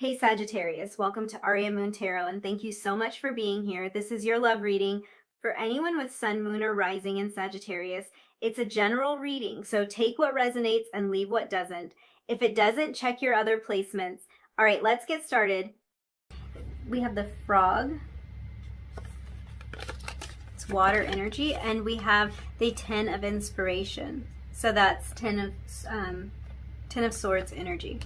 Hey Sagittarius, welcome to Aria Moon Tarot, and thank you so much for being here. This is your love reading for anyone with Sun, Moon, or Rising in Sagittarius. It's a general reading, so take what resonates and leave what doesn't. If it doesn't, check your other placements. All right, let's get started. We have the Frog. It's water energy, and we have the Ten of Inspiration. So that's Ten of Swords energy.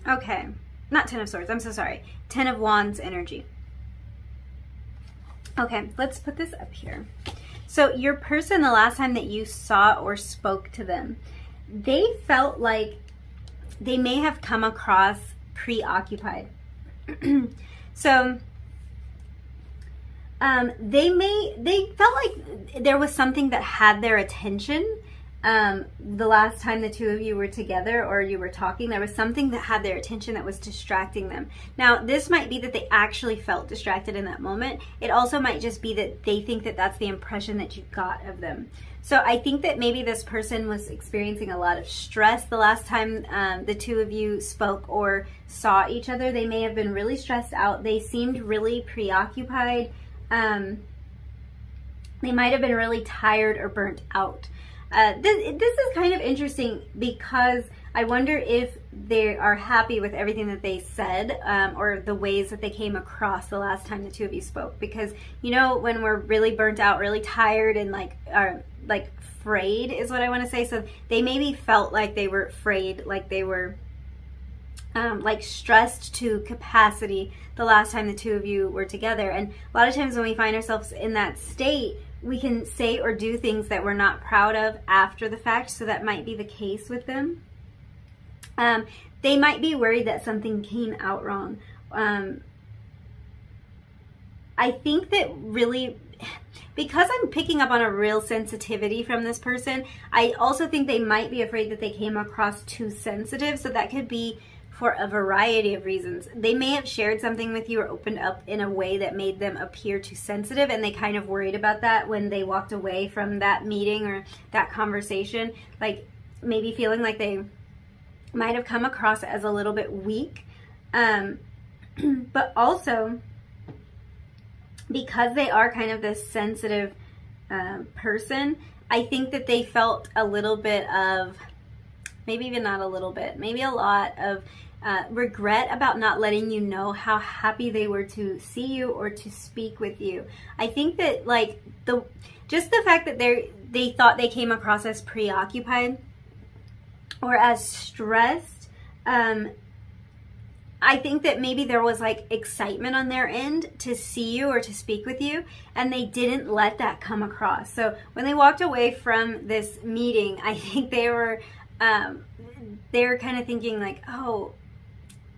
Okay. Not Ten of Swords, I'm so sorry. Ten of Wands energy. Okay, let's put this up here. So your person, the last time that you saw or spoke to them, they felt like they may have come across preoccupied. So they felt like there was something that had their attention. The last time the two of you were together or you were talking, there was something that had their attention that was distracting them. Now, this might be that they actually felt distracted in that moment. It also might just be that they think that that's the impression that you got of them. So I think that maybe this person was experiencing a lot of stress the last time the two of you spoke or saw each other. They may have been really stressed out. They seemed really preoccupied. They might have been really tired or burnt out. This is kind of interesting because I wonder if they are happy with everything that they said or the ways that they came across the last time the two of you spoke. Because, you know, when we're really burnt out, really tired and like frayed is what I want to say. So they maybe felt like they were frayed, like they were like stressed to capacity the last time the two of you were together. And a lot of times when we find ourselves in that state, we can say or do things that we're not proud of after the fact. So that might be the case with them. They might be worried that something came out wrong. I think that really, because I'm picking up on a real sensitivity from this person, I also think they might be afraid that they came across too sensitive. So that could be for a variety of reasons. They may have shared something with you or opened up in a way that made them appear too sensitive, and they kind of worried about that when they walked away from that meeting or that conversation, like maybe feeling like they might have come across as a little bit weak. But also, because they are kind of this sensitive person, I think that they felt a little bit of, maybe even not a little bit, maybe a lot of regret about not letting you know how happy they were to see you or to speak with you. I think that like just the fact that they thought they came across as preoccupied or as stressed, I think that maybe there was like excitement on their end to see you or to speak with you, and they didn't let that come across. So when they walked away from this meeting, I think they were kind of thinking like, oh,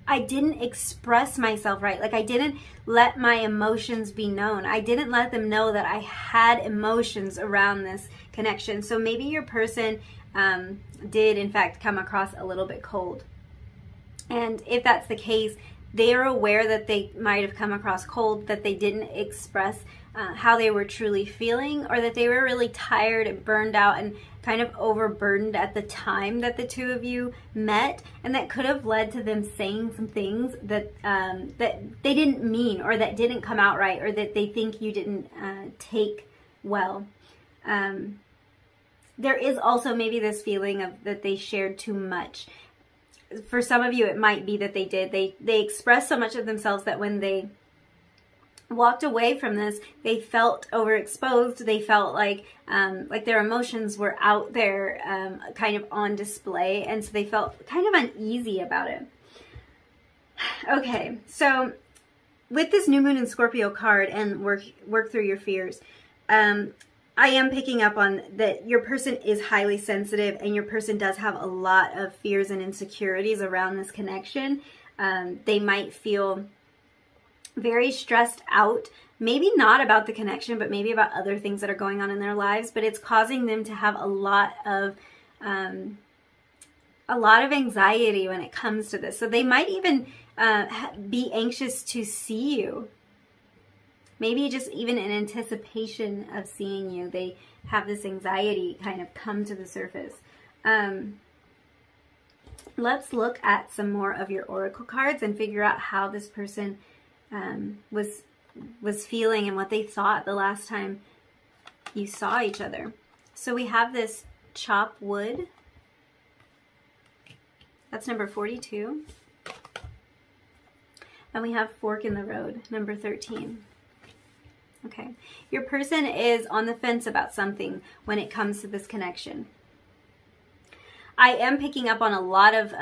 I didn't express myself right. Like I didn't let my emotions be known. I didn't let them know that I had emotions around this connection. So maybe your person did in fact come across a little bit cold. And if that's the case, they are aware that they might have come across cold, that they didn't express how they were truly feeling, or that they were really tired and burned out and kind of overburdened at the time that the two of you met, and that could have led to them saying some things that that they didn't mean, or that didn't come out right, or that they think you didn't take well. There is also maybe this feeling of that they shared too much. For some of you, it might be that they did. They expressed so much of themselves that when they walked away from this, they felt overexposed. They felt like their emotions were out there, kind of on display, and so they felt kind of uneasy about it. Okay, so with this new moon in Scorpio card and work through your fears, I am picking up on that your person is highly sensitive, and your person does have a lot of fears and insecurities around this connection. They might feel very stressed out, maybe not about the connection, but maybe about other things that are going on in their lives, but it's causing them to have a lot of anxiety when it comes to this. So they might even be anxious to see you. Maybe just even in anticipation of seeing you, they have this anxiety kind of come to the surface. Let's look at some more of your oracle cards and figure out how this person was feeling and what they thought the last time you saw each other. So we have this chop wood. That's number 42. And we have fork in the road, number 13. Okay. Your person is on the fence about something when it comes to this connection. I am picking up on a lot of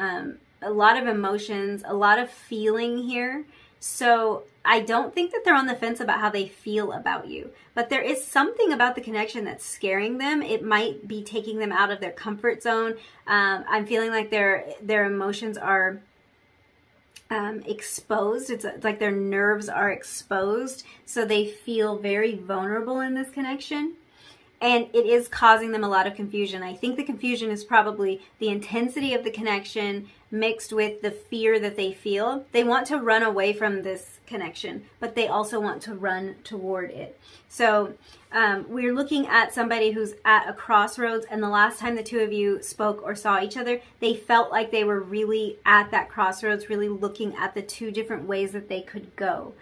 emotions, a lot of feeling here. So I don't think that they're on the fence about how they feel about you, but there is something about the connection that's scaring them. It might be taking them out of their comfort zone. I'm feeling like their emotions are exposed. It's like their nerves are exposed, so they feel very vulnerable in this connection. And it is causing them a lot of confusion. I think the confusion is probably the intensity of the connection mixed with the fear that they feel. They want to run away from this connection, but they also want to run toward it. So we're looking at somebody who's at a crossroads, and the last time the two of you spoke or saw each other, they felt like they were really at that crossroads, really looking at the two different ways that they could go.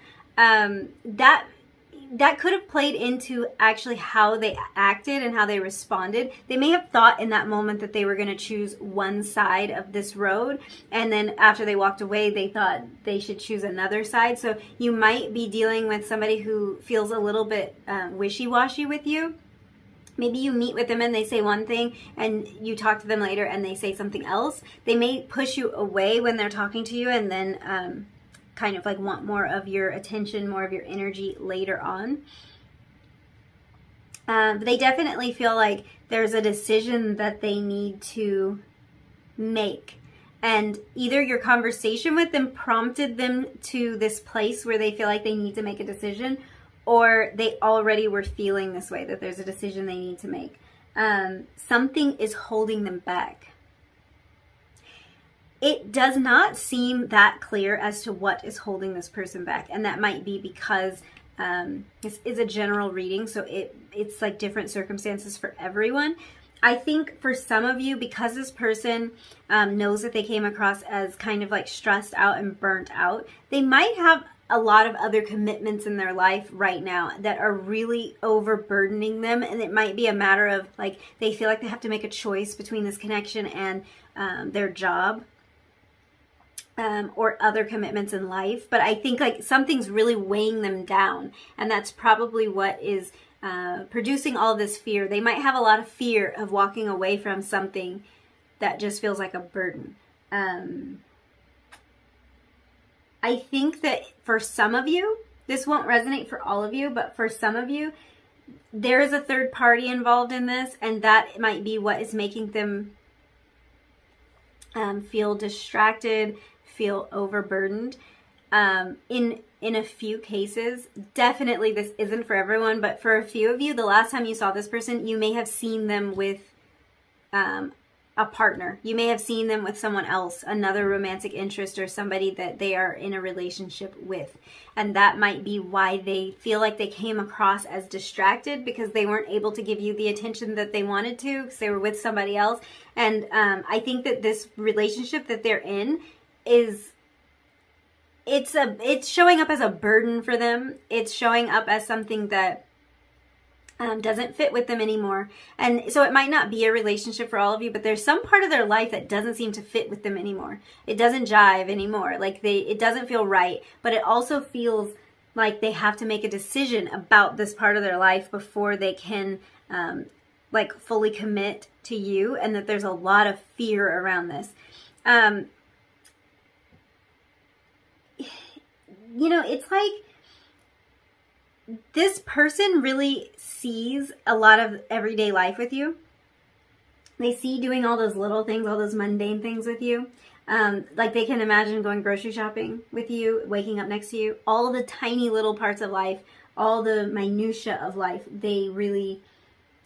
That could have played into actually how they acted and how they responded. They may have thought in that moment that they were going to choose one side of this road, and then after they walked away, they thought they should choose another side. So you might be dealing with somebody who feels a little bit wishy-washy with you. Maybe you meet with them and they say one thing, and you talk to them later and they say something else. They may push you away when they're talking to you, and then kind of like want more of your attention, more of your energy later on. They definitely feel like there's a decision that they need to make. And either your conversation with them prompted them to this place where they feel like they need to make a decision, or they already were feeling this way, that there's a decision they need to make. Something is holding them back. It does not seem that clear as to what is holding this person back. And that might be because this is a general reading, so it's like different circumstances for everyone. I think for some of you, because this person knows that they came across as kind of like stressed out and burnt out, they might have a lot of other commitments in their life right now that are really overburdening them. And it might be a matter of like, they feel like they have to make a choice between this connection and their job. Or other commitments in life. But I think like something's really weighing them down, and that's probably what is producing all this fear. They might have a lot of fear of walking away from something that just feels like a burden. I think that for some of you, this won't resonate for all of you, but for some of you, there is a third party involved in this, and that might be what is making them feel distracted, feel overburdened. In a few cases, definitely this isn't for everyone, but for a few of you, the last time you saw this person, you may have seen them with a partner. You may have seen them with someone else, another romantic interest, or somebody that they are in a relationship with. And that might be why they feel like they came across as distracted, because they weren't able to give you the attention that they wanted to because they were with somebody else. And I think that this relationship that they're in it's showing up as a burden for them. It's showing up as something that doesn't fit with them anymore. And so it might not be a relationship for all of you, but there's some part of their life that doesn't seem to fit with them anymore. It doesn't jive anymore. Like it doesn't feel right, but it also feels like they have to make a decision about this part of their life before they can like fully commit to you, and that there's a lot of fear around this. You know, it's like this person really sees a lot of everyday life with you. They see doing all those little things, all those mundane things with you. Like they can imagine going grocery shopping with you, waking up next to you, all of the tiny little parts of life, all the minutia of life. They really,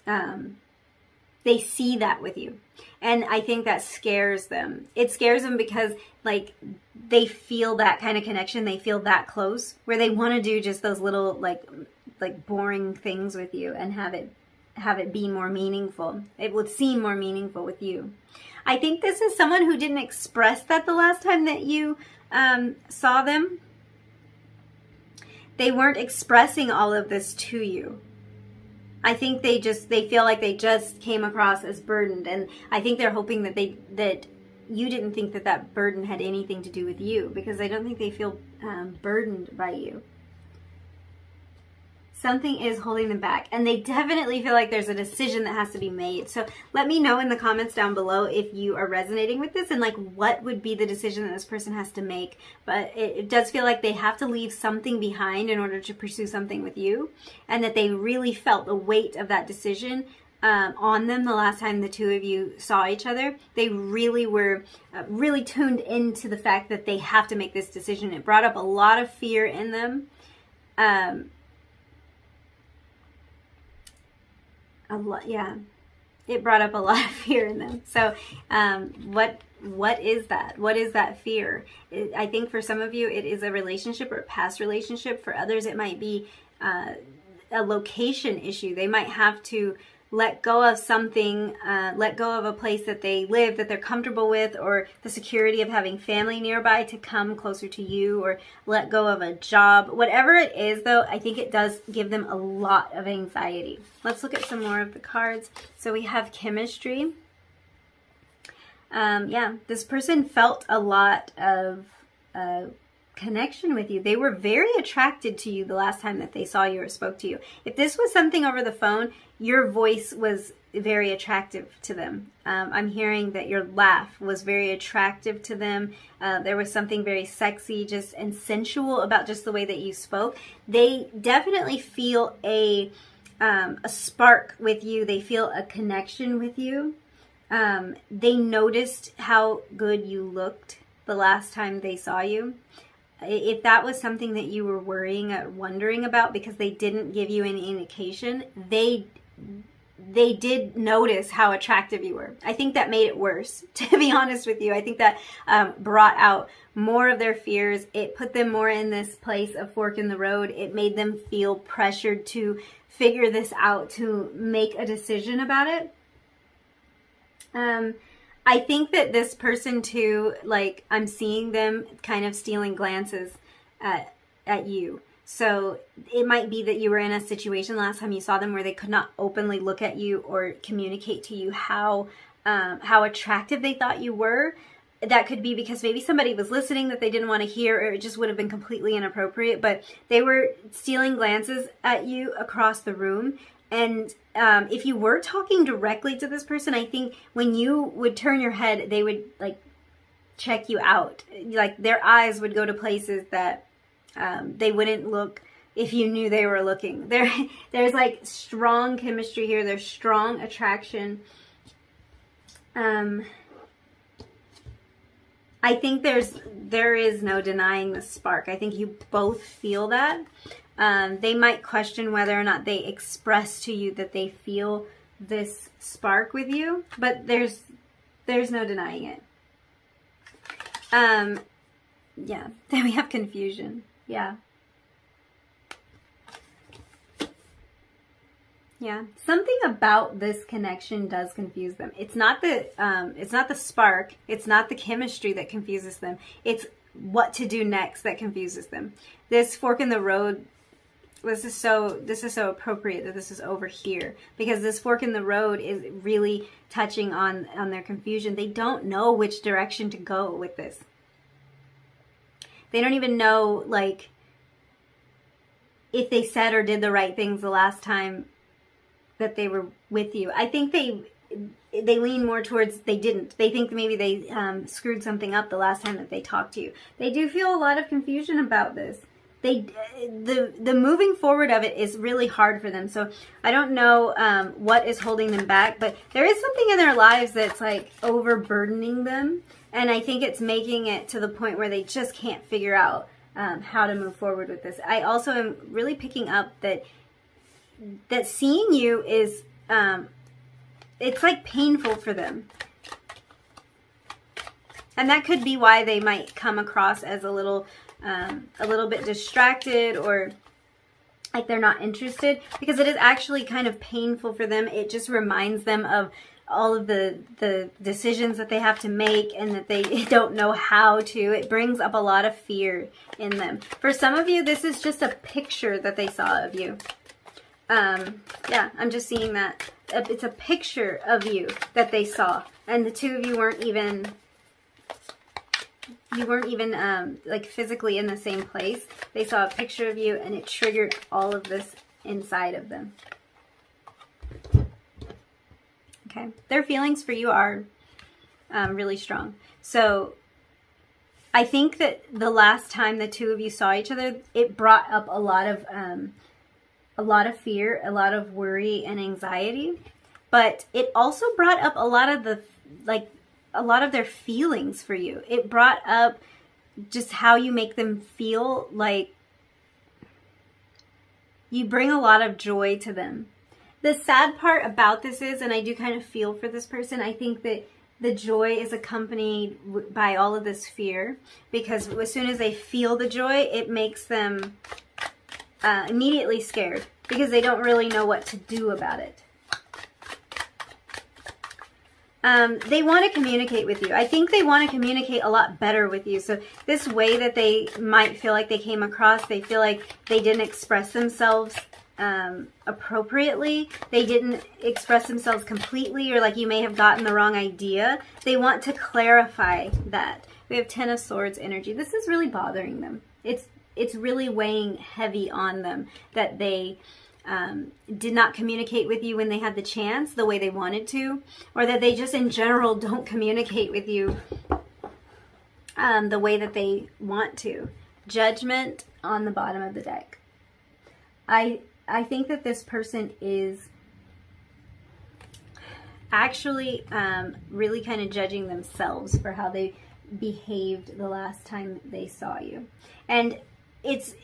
they see that with you. And I think that scares them. It scares them because like they feel that kind of connection. They feel that close where they want to do just those little like boring things with you and have it be more meaningful. It would seem more meaningful with you. I think this is someone who didn't express that the last time that you saw them. They weren't expressing all of this to you. I think they feel like they just came across as burdened, and I think they're hoping that that you didn't think that burden had anything to do with you, because I don't think they feel burdened by you. Something is holding them back, and they definitely feel like there's a decision that has to be made. So let me know in the comments down below if you are resonating with this, and like what would be the decision that this person has to make. But it does feel like they have to leave something behind in order to pursue something with you, and that they really felt the weight of that decision on them the last time the two of you saw each other. They really were really tuned into the fact that they have to make this decision. It brought up a lot of fear in them. It brought up a lot of fear in them. So what is that? What is that fear? I think for some of you it is a relationship or a past relationship. For others it might be a location issue. They might have to let go of something, let go of a place that they live, that they're comfortable with, or the security of having family nearby to come closer to you, or let go of a job. Whatever it is, though, I think it does give them a lot of anxiety. Let's look at some more of the cards. So we have chemistry. This person felt a lot of connection with you. They were very attracted to you the last time that they saw you or spoke to you. If this was something over the phone, your voice was very attractive to them. I'm hearing that your laugh was very attractive to them. There was something very sexy and sensual about just the way that you spoke. They definitely feel a spark with you. They feel a connection with you. They noticed how good you looked the last time they saw you. If that was something that you were worrying or wondering about because they didn't give you any indication, they did notice how attractive you were. I think that made it worse, to be honest with you. I think that brought out more of their fears. It put them more in this place of fork in the road. It made them feel pressured to figure this out, to make a decision about it. I think that this person too, like, I'm seeing them kind of stealing glances at you. So it might be that you were in a situation last time you saw them where they could not openly look at you or communicate to you how attractive they thought you were. That could be because maybe somebody was listening that they didn't want to hear, or it just would have been completely inappropriate. But they were stealing glances at you across the room. And if you were talking directly to this person, I think when you would turn your head, they would like check you out. Like their eyes would go to places that they wouldn't look if you knew they were looking. There's like strong chemistry here. There's strong attraction. I think there is no denying the spark. I think you both feel that. They might question whether or not they express to you that they feel this spark with you, but there's no denying it. Yeah, then we have confusion. Yeah. Yeah, something about this connection does confuse them. It's not the spark, it's not the chemistry that confuses them. It's what to do next that confuses them. This fork in the road, this is so appropriate that this is over here, because this fork in the road is really touching on their confusion. They don't know which direction to go with this. They don't even know, like, if they said or did the right things the last time that they were with you. I think they lean more towards they didn't. They think maybe they screwed something up the last time that they talked to you. They do feel a lot of confusion about this. The moving forward of it is really hard for them. So I don't know what is holding them back, but there is something in their lives that's like overburdening them. And I think it's making it to the point where they just can't figure out how to move forward with this. I also am really picking up that seeing you is, it's like painful for them. And that could be why they might come across as a little bit distracted, or like they're not interested, because it is actually kind of painful for them. It just reminds them of all of the decisions that they have to make and that they don't know how to. It brings up a lot of fear in them. For some of you, this is just a picture that they saw of you. Yeah, I'm just seeing that. It's a picture of you that they saw. And the two of you weren't even like physically in the same place. They saw a picture of you and it triggered all of this inside of them. Okay, their feelings for you are really strong. So I think that the last time the two of you saw each other, it brought up a lot of fear, a lot of worry and anxiety, but it also brought up a lot of their feelings for you. It brought up just how you make them feel. Like you bring a lot of joy to them. The sad part about this is, and I do kind of feel for this person, I think that the joy is accompanied by all of this fear, because as soon as they feel the joy, it makes them immediately scared because they don't really know what to do about it. They want to communicate with you. I think they want to communicate a lot better with you. So this way that they might feel like they came across, they feel like they didn't express themselves appropriately. They didn't express themselves completely, or like you may have gotten the wrong idea. They want to clarify that. We have 10 of Swords energy. This is really bothering them. It's really weighing heavy on them that they did not communicate with you when they had the chance the way they wanted to, or that they just in general don't communicate with you the way that they want to. Judgment on the bottom of the deck. I think that this person is actually really kind of judging themselves for how they behaved the last time they saw you. And it's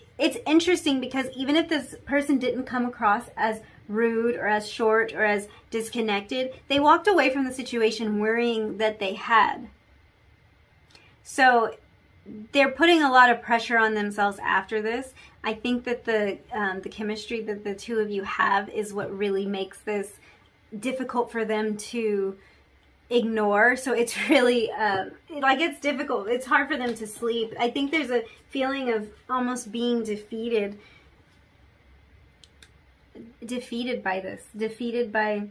interesting because even if this person didn't come across as rude or as short or as disconnected, they walked away from the situation worrying that they had. So they're putting a lot of pressure on themselves after this. I think that the chemistry that the two of you have is what really makes this difficult for them to ignore. So it's really it's difficult. It's hard for them to sleep. I think there's a feeling of almost being defeated by this, defeated by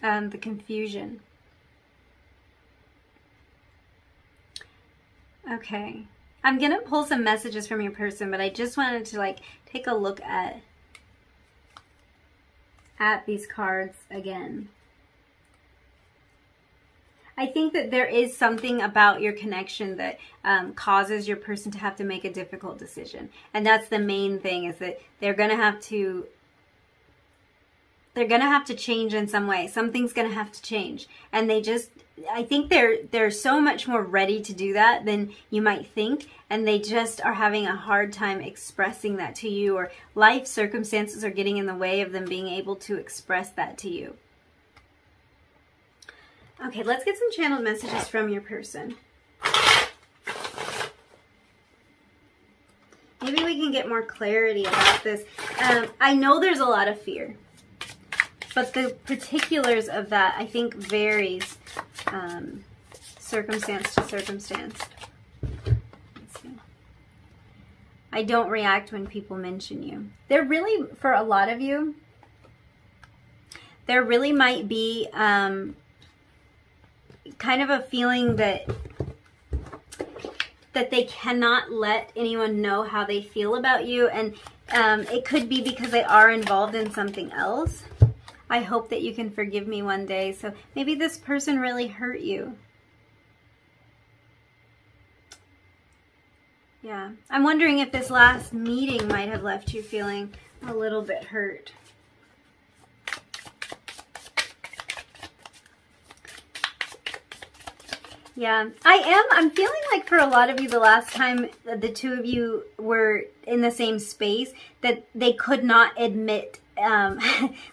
the confusion. Okay, I'm gonna pull some messages from your person, but I just wanted to take a look at these cards again. I think that there is something about your connection that causes your person to have to make a difficult decision. And that's the main thing, is that they're going to have to change in some way. Something's going to have to change. And I think they're so much more ready to do that than you might think. And they just are having a hard time expressing that to you, or life circumstances are getting in the way of them being able to express that to you. Okay, let's get some channeled messages from your person. Maybe we can get more clarity about this. I know there's a lot of fear, but the particulars of that, I think, varies circumstance to circumstance. Let's see. I don't react when people mention you. There really, for a lot of you, there really might be kind of a feeling that they cannot let anyone know how they feel about you, and it could be because they are involved in something else. I hope that you can forgive me one day. So maybe this person really hurt you. Yeah, I'm wondering if this last meeting might have left you feeling a little bit hurt. Yeah, I'm feeling like for a lot of you, the last time the two of you were in the same space, that they could not admit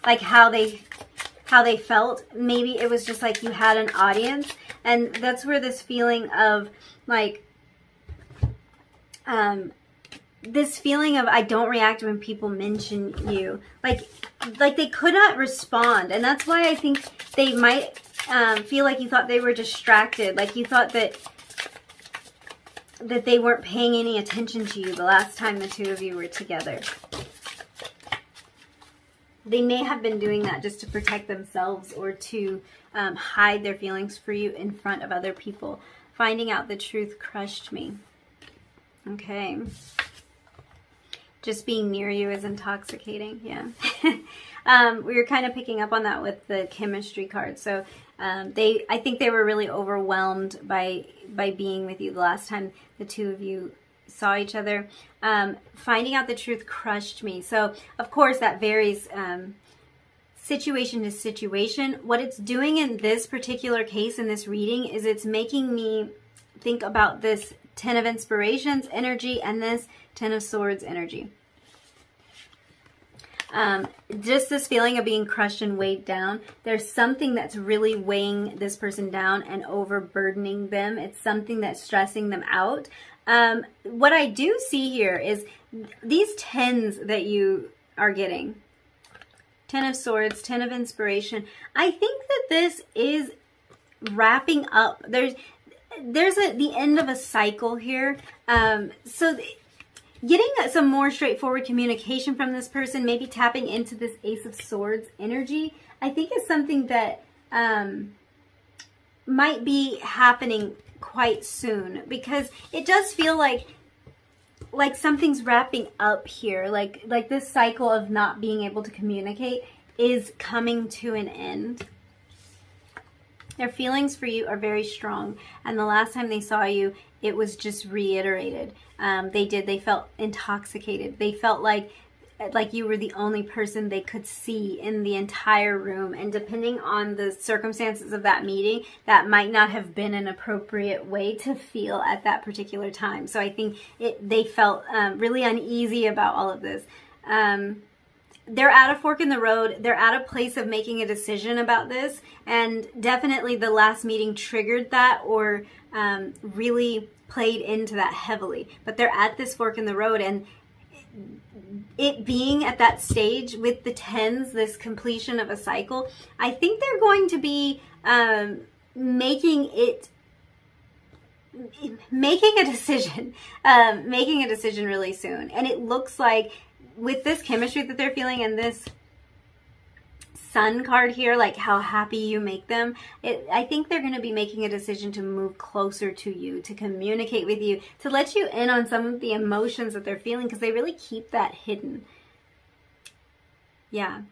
like how they felt. Maybe it was just like you had an audience, and that's where this feeling of like this feeling of I don't react when people mention you, like they could not respond, and that's why I think they might feel like you thought they were distracted, like you thought that they weren't paying any attention to you the last time the two of you were together. They may have been doing that just to protect themselves or to hide their feelings for you in front of other people. Finding out the truth crushed me. Okay. Just being near you is intoxicating. Yeah. We were kind of picking up on that with the chemistry card. So I think they were really overwhelmed by being with you the last time the two of you saw each other. Finding out the truth crushed me. So of course that varies situation to situation. What it's doing in this particular case, in this reading, is it's making me think about this Ten of Inspirations energy and this Ten of Swords energy. Just this feeling of being crushed and weighed down. There's something that's really weighing this person down and overburdening them. It's something that's stressing them out. What I do see here is these tens that you are getting. Ten of Swords, Ten of Inspiration. I think that this is wrapping up. There's the end of a cycle here. So getting some more straightforward communication from this person, maybe tapping into this Ace of Swords energy, I think is something that might be happening quite soon, because it does feel like something's wrapping up here, like this cycle of not being able to communicate is coming to an end. Their feelings for you are very strong, and the last time they saw you, it was just reiterated. They felt intoxicated. They felt like you were the only person they could see in the entire room. And depending on the circumstances of that meeting, that might not have been an appropriate way to feel at that particular time. So I think they felt really uneasy about all of this. They're at a fork in the road. They're at a place of making a decision about this. And definitely the last meeting triggered that, or really played into that heavily. But they're at this fork in the road, and it being at that stage with the tens, this completion of a cycle, I think they're going to be making a decision really soon. And it looks like with this chemistry that they're feeling and this Sun card here, like how happy you make them, I think they're going to be making a decision to move closer to you, to communicate with you, to let you in on some of the emotions that they're feeling, because they really keep that hidden. Yeah.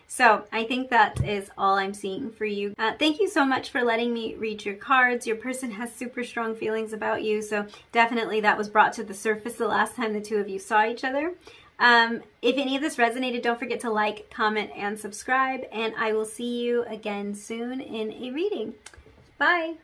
So I think that is all I'm seeing for you. Thank you so much for letting me read your cards. Your person has super strong feelings about you, so definitely that was brought to the surface the last time the two of you saw each other. If any of this resonated, don't forget to like, comment, and subscribe, and I will see you again soon in a reading. Bye!